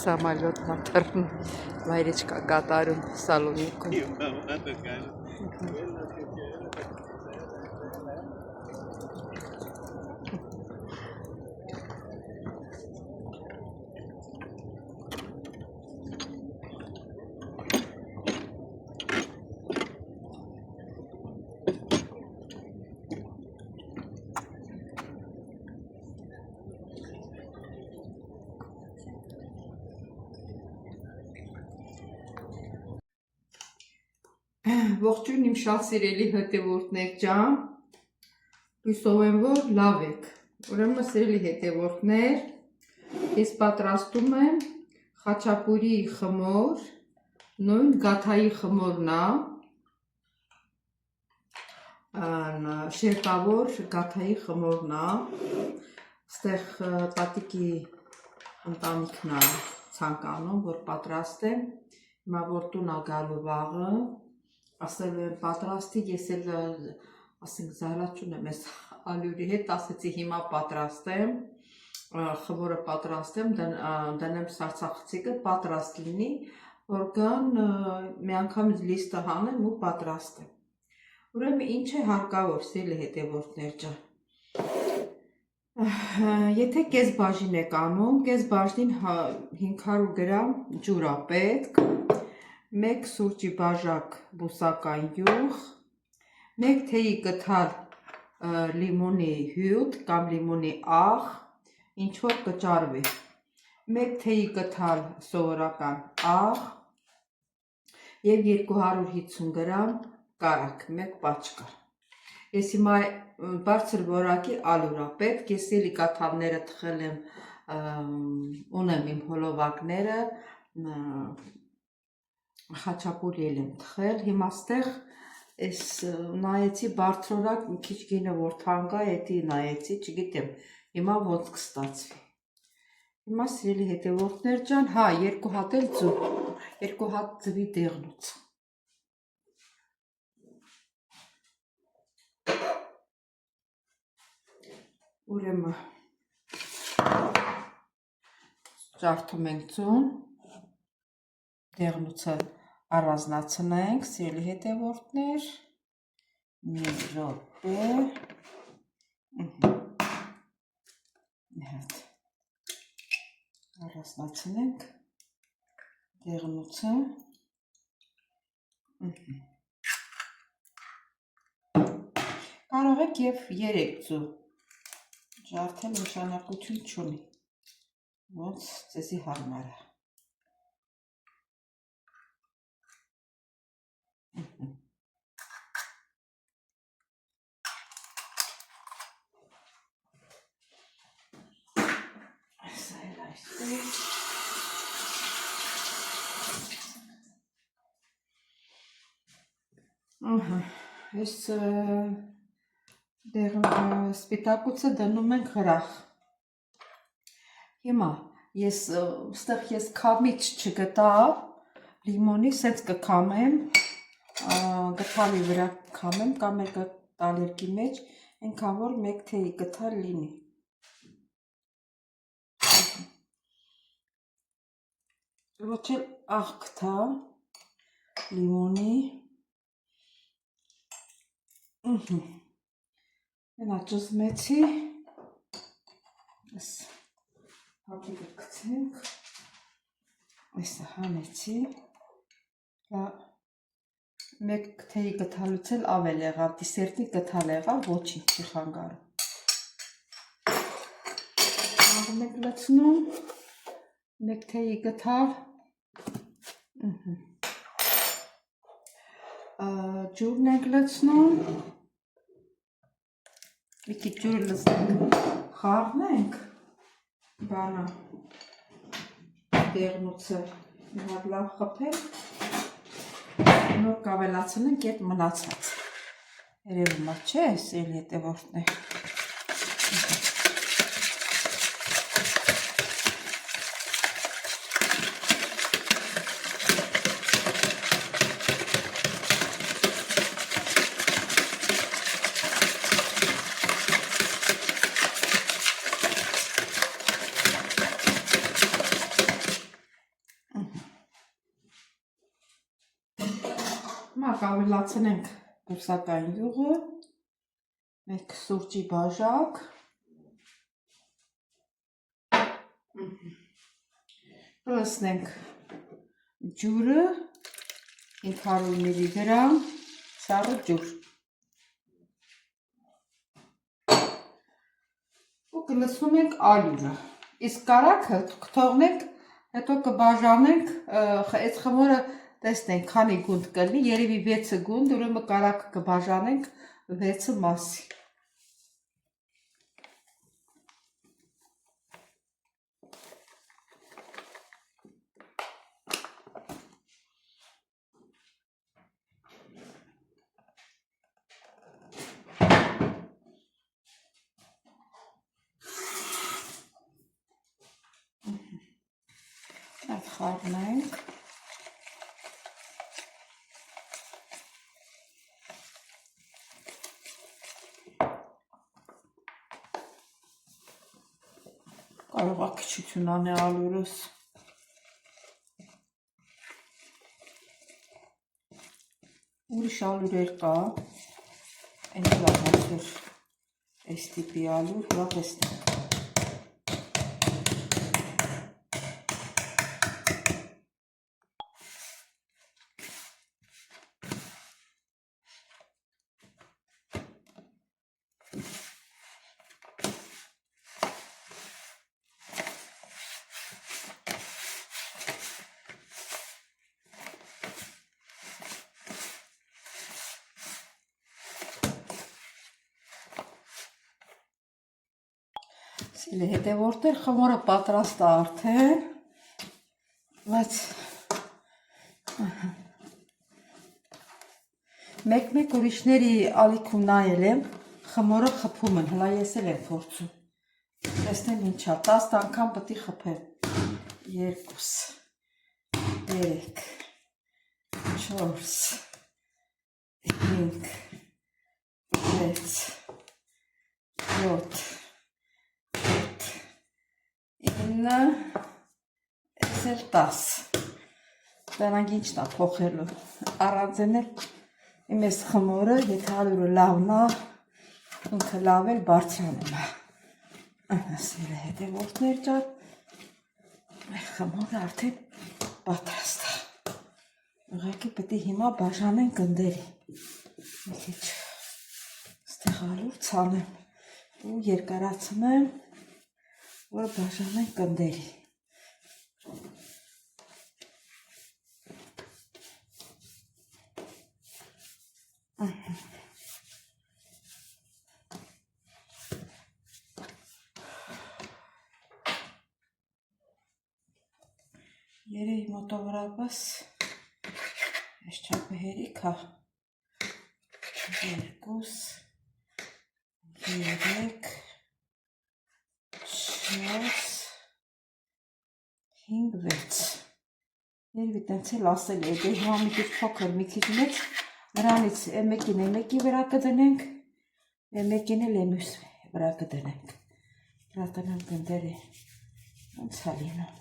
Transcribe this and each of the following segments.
Самолет матерн. Вайречка катарун салонику. Ողջույն իմ շատ սիրելի հետևորդներ ջան, հույսով եմ, որ լավ եք։ Ուրեմն սիրելի հետևորդներ, ես պատրաստում եմ խաչապուրի խմոր, նույն գաթայի խմորն է, շերտավոր գաթայի խմորն է, ստեղ տատիկի ընտանիքն է ցանկանում, որ պատրաստեմ, հիմա որ տուն է գալու վաղը, ասել եմ պատրաստի, ես էլ ասենք զարաճ ունեմ ես ալյուրի հետ, ասեցի հիմա պատրաստեմ, խմորը պատրաստեմ, դնեմ սարցախցիկը, պատրաստ լինի, որ գան մի անգամ լիստը հանեմ ու պատրաստեմ։ Ուրեմն ինչ է հարկավոր, սիրելի հետևորդներ ջան։ Եթե կես բաժին եք անում, կես բաժնին 500 գրամ ջուր է պետք, 1 սուրճի բաժակ բուսական յուղ, 1 թեյի կթալ լիմոնի հյութ կամ լիմոնի աղ, ինչ որ կճարվի, 1 թեյի կթալ սովորական աղ և 250 գրամ կարակ, 1 պաչկար։ Ես հիմա բարձր որակի ալյուր է պետք, ես էլի կաթավները թխել եմ, ունեմ իմ հոլովակները, խաչապուրի էլ եմ թխել, հիմա ստեղ ես նայեցի բարձրորակ, մի քիչ գինը որ թանկ է, էդի նայեցի, չգիտեմ, հիմա ոնց կստացվի։ Հիմա սիրելի հետևորդներ ջան, հա, 2 հատ էլ ձու, 2 հատ ձվի դեղնուց։ Ուրեմն ջարդում ենք ձուն, դեղնուցը առանձնացնենք, սիրելի հետևորդներ, մի րոպե, մի հատ առանձնացնենք դեղնուցը, կարող եք և 3 ձու ջարդել նշանակություն չունի, ոնց ձեզի հարմար է։ Սա էլ այստեղ։ Ես սպիտակուցը դնում ենք հրախ։ Հիմա ստեղ ես քամիչ չգտա, լիմոնի սենց կքամեմ, գթալի վրա կքամեմ, կամ էլ տալերկի մեջ, ենքան որ 1 թեյի գթալ լինի։ Ոչ էլ աղ գթա, լիմոնի, Ենա ճզմեցի, ես հապիկը կցենք, այսը հանեցի, 1 թեյի գթալուց էլ ավել եղավ, դիսերտի գթալ եղավ, ոչինչ չի խանգարում։ Աղն եք լցնում, 1 թեյի գթալ, ջուրն եք լցնում, մի քիչ ջուրը լցնենք, խառնենք, բանը, դեղնուցը, մի հատ լավ խփենք, նոր կավելացնենք այդ մնացած։ Երևում է, չէ, սիրելի հետևորդներ։ կավելացնենք բուսական յուղը, մեկ սուրճի բաժակ, լցնենք ջուրը 500 մգ սառը ջուր ու կլցնում ենք ալյուրը, իսկ կարագը կթողնենք, հետո կբաժանենք, այս խմորը տեսնենք քանի գունդ կլինի, երևի 6 գունդ, ուրեմն կարագը կբաժանենք 6 մասի։ Այդ խառնենք։ Կարող է քիչություն անել ալյուրս։ Ուրիշ ալյուրեր կա, այն լավ այս տիպի ալյուր, հա տեսնենք։ Սիրելի հետևորդներ, խմորը պատրաստ է արդեն, բայց մեկ ուրիշների ալիքում նայել եմ, խմորը խփում են, հլա ես էլ եմ փորձում, տեսնեմ ինչա, 10 անգամ պետք է խփեմ, 2, 3, 4, 5, 6, 7, 9, ես էլ 10, դրանք ինչն է փոխելու, առանց էնել իմ ես խմորը, եթե ալյուրը լավն է, ինքը լավ էլ բարձրանում է, սիրելի հետևորդներ ջան, մեր խմորը արդեն պատրաստ է, ուղղակի պետք է հիմա բաժանենք գնդերի, մի քիչ ստեղ ալյուր ցանեմ ու երկարացնեմ, որ բաժանենք գնդերի։ Երևի մոտավորապես այս չափը հերիք է, 2, 3, 4, 5, 6, երևի տենց էլ ասել է, դե հիմա մի քիչ փոքր, մի քիչ մեծ, նրանից մեկին է մեկի վրա կդնենք, մեկին էլ մյուս վրա կդնենք, վրա տնեմ գնդերի, ոնց է լինում։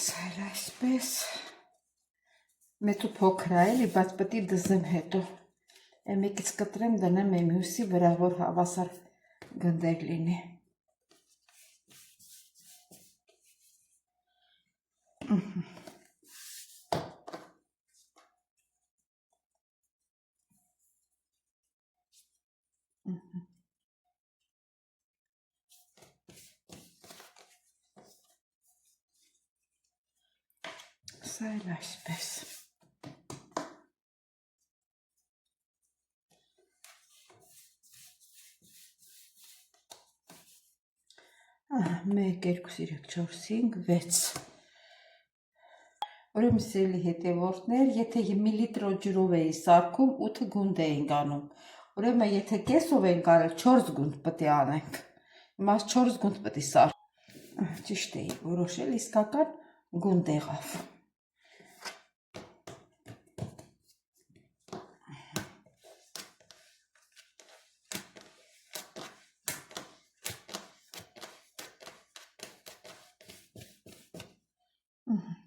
Սա էլ այսպես, մեծ ու փոքր է էլի, բայց պետք է դզեմ հետո, մեկից կտրեմ դնեմ մյուսի վրա, որ հավասար գնդեր լինի։ Սա էլ այսպես։ Մեկ, 2, 3, 4, 5, 6 Ուրեմն սիրելի հետևորդներ, եթե միլիտրո ջրով էի սարքում, 8 գունդ էինք անում։ Ուրեմն եթե կեսով ենք արել, 4 գունդ պետք է անենք։ Հիմա 4 գունդ պետք է սար։ Ճիշտ էի որոշել, իսկական գունդ եղավ։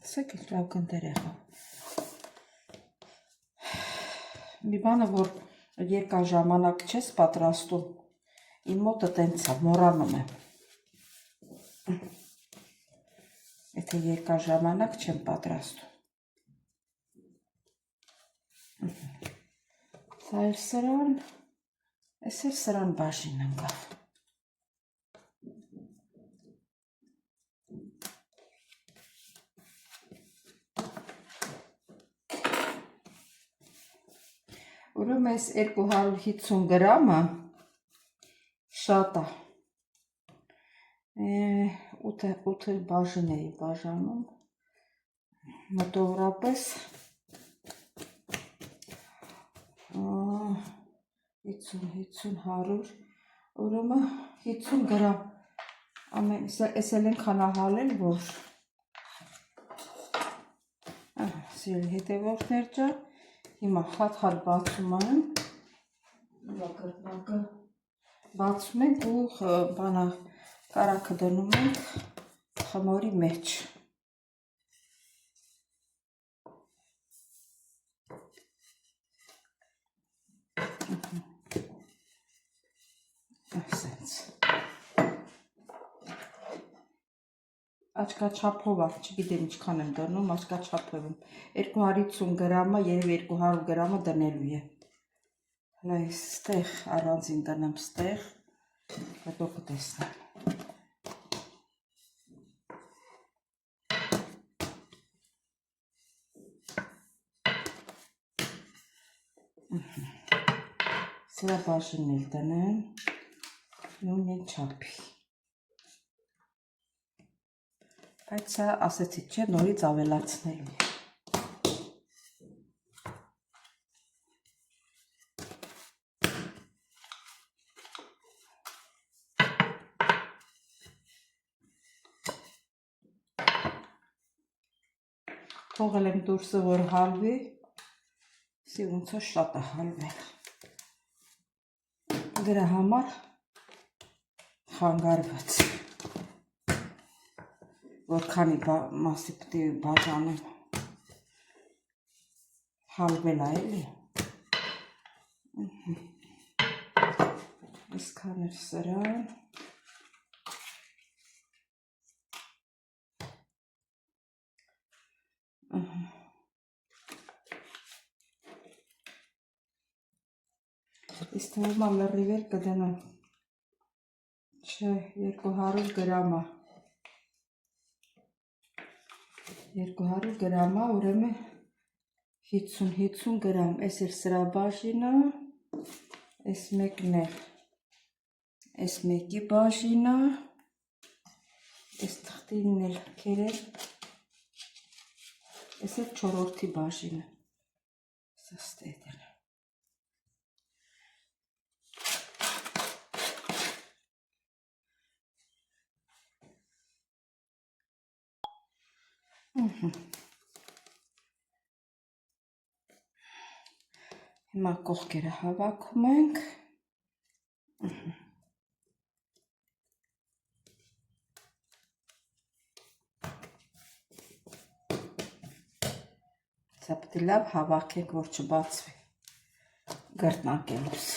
Սեք էլ լավ գնդեր եղավ։ Մի բանը, որ երկար ժամանակ չես պատրաստում, իմ մոտը տենց է, մոռանում եմ։ Եթե երկար ժամանակ չեմ պատրաստում։ Սա էլ սրան, ես էլ սրան բաժին ընկավ։ Ուրեմն այս 250 գրամը շատ է, 8 բաժին էի բաժանում, մոտավորապես 50-100, ուրեմն 50 գրամ, ես էլ ենք հանահալել, որ սիրելի հետևորդներ ջան, հիմա հատ-հատ բացում եմ, գռնակը բացում ենք ու բանա կարակը դնում ենք խմորի մեջ։ Այսենց։ Աչկաչափով, չգիտեմ ինչքան եմ դնում, աչկաչափով եմ։ 250 գրամը, երևի 200 գրամը դնելու է։ Հələ ես ստեղ առանձին դնեմ ստեղ, հետո կտեսնեմ։ Սրա բաժինն էլ դնեմ, նույն չափի։ Բայց սա ասեցի չէ, նորից ավելացնելու է։ Թողել եմ դուրսը, որ հալվի, ոնց որ շատ է հալվել։ Դրա համար խանգարված, որքանի մասի պետք է բաժանեմ, հալվել է էլի։ Այսքան էր սրան։ Իսկ թվում է լրիվ էլ կդնեմ, չէ, 200 գրամը, 200 գրամը, ուրեմն 50 գրամ, այս էր սրա բաժինը, այս մեկն էր, այս մեկի բաժինը, այս թղթինն էլ կերել, այս էր 4-րդի բաժինը, սա ստեդել։ Հիմա կողքերը հավաքում ենք։ Սա պետք է լավ հավաքենք, որ չբացվի գռնակելուց։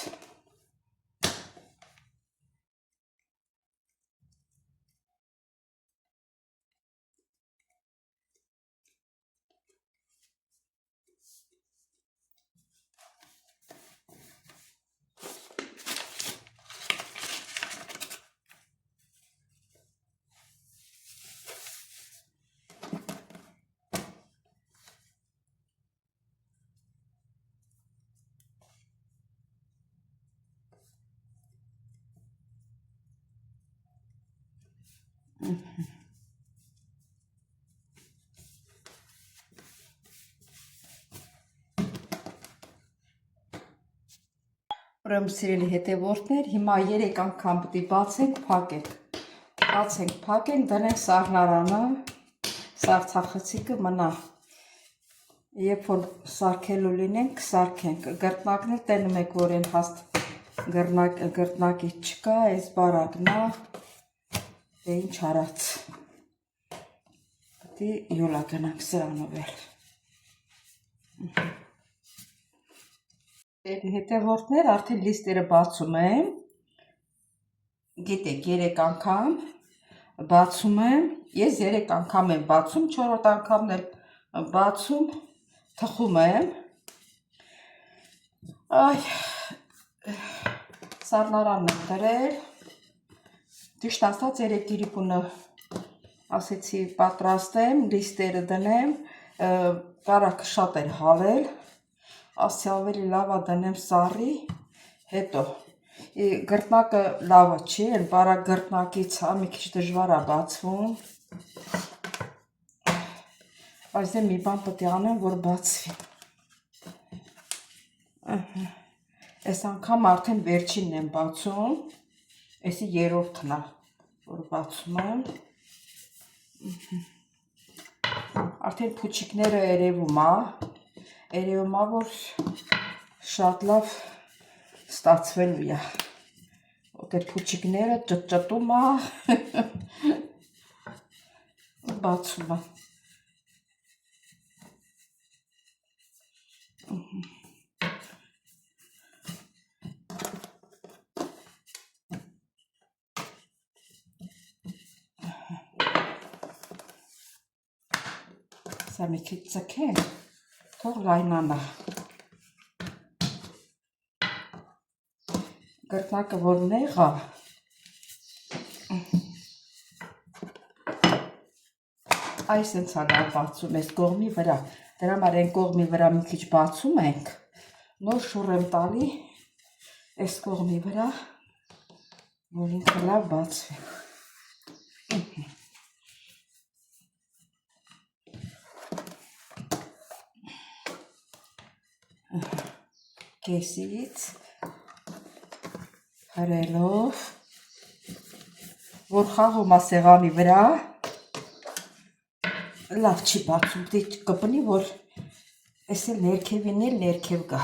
Ուրեմն սիրելի հետևորդներ, հիմա 3 անգամ պետք է բացենք, փակենք։ Բացենք, փակենք, դնենք սառնարանը, սառցախցիկը մնա։ Երբ որ սարքելու լինենք, սարքենք։ Գրտնակն էլ տենում եք, որ են հաստ գրտնակից չկա, այս բարակն է, դե ինչ արած։ Պետք է յոլա գնանք սրանով էլ։ Հետևորդներ, արդեն լիստերը բացում եմ, գիտեք 3 անգամ բացում եմ, ես 3 անգամ եմ բացում, 4-րդ անգամն էլ բացում, թխում եմ, սառնարանն եմ դրել, ճիշտ ասած 3 իրիկունը ասեցի պատրաստեմ, լիստերը դնեմ, կարակը շատ էր հալել, ասի ավելի լավա դնեմ սառի, հետո գրտնակը լավը չի, են բարակ գրտնակից մի քիչ դժվար է բացվում, բայց դե մի բան պետք է անեմ, որ բացվի։ Այս անգամ արդեն վերջինն եմ բացում, այսի 3-րդն է, որ բացում եմ, արդեն փուչիկները երևում է, որ շատ լավ ստացվելու է, ոտեր փուչիկները ճտճտում է, բացում է։ Սա մի քիչ ծքենք, թող լայնանա։ Գրտնակը որ նեղ է, այս հենց է լավ բացում, այս կողմի վրա, դրա համար այն կողմի վրա մի քիչ բացում ենք, նոր շուռ եմ տալի այս կողմի վրա, որ ինքը լավ բացվի։ Կեսից հրելով, որ խաղում է սեղանի վրա, լավ չի բացում, դե կպնի, որ այս էլ ներքևին էլ ներքև գա։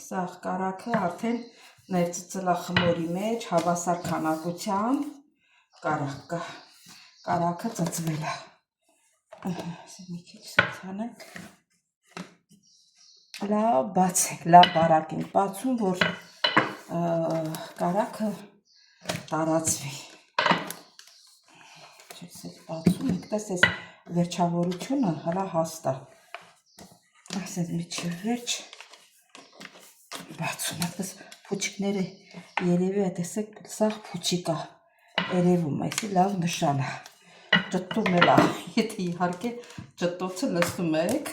Սաղ կարակը արդեն ներծծլա խմորի մեջ, հավասար քանակությամբ կարակ կա, կարակը ծծվել է։ Մի քիչ սացանենք, լավ բացենք, լավ բարակ ենք բացում, որ կարակը տարածվի։ Բացում ենք, տեսես վերջավորությունը հլա հաստ է, ասենց միջև վերջ բացում ենք, փուչիկները երևի է, տեսեք, սաղ փուչիկ է, երևում է, այսի լավ նշան է, ճտտում էլ է, եթե իհարկե ճտտոցը լսում եք,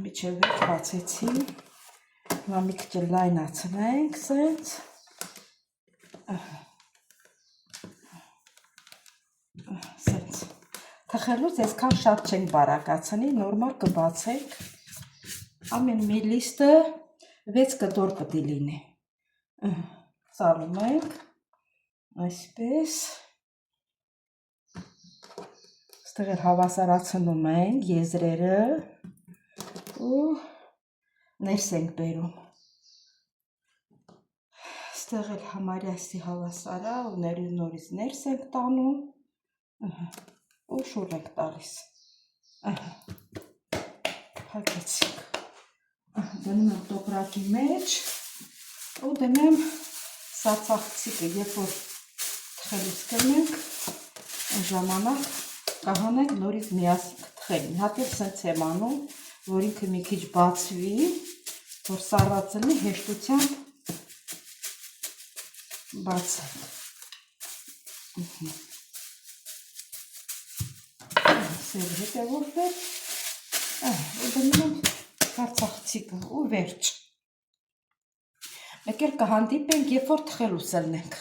միջև վերջ բացեցի, հիմա մի քիչ լայնացնենք, սենց, սենց, թխելուց այսքան շատ չենք բարակացնի, նորմալ կբացենք, ամեն մի լիստը 6 կտոր պետք է լինի, ծալում ենք, այսպես, ստեղ էլ հավասարացնում ենք եզրերը ու ներս ենք բերում, ստեղ էլ համարյասի հավասարա ու նորից ներս ենք տանում ու շուռ ենք տալիս, հակեցինք, դնում եմ տոպրակի մեջ ու դնեմ սարցախցիկը, երբ որ թխելուց կնենք, ժամանակ կհանենք նորից միասին թխել, մի հատ էլ սենց եմ անում, որ ինքը մի քիչ բացվի, որ սառածնի հեշտությամբ բացենք, սեր հետևորդներ, ու դնում եմ սարցախցիկը ու վերջ, մեկ էլ կհանդիպենք, երբ որ թխելուց ելնենք։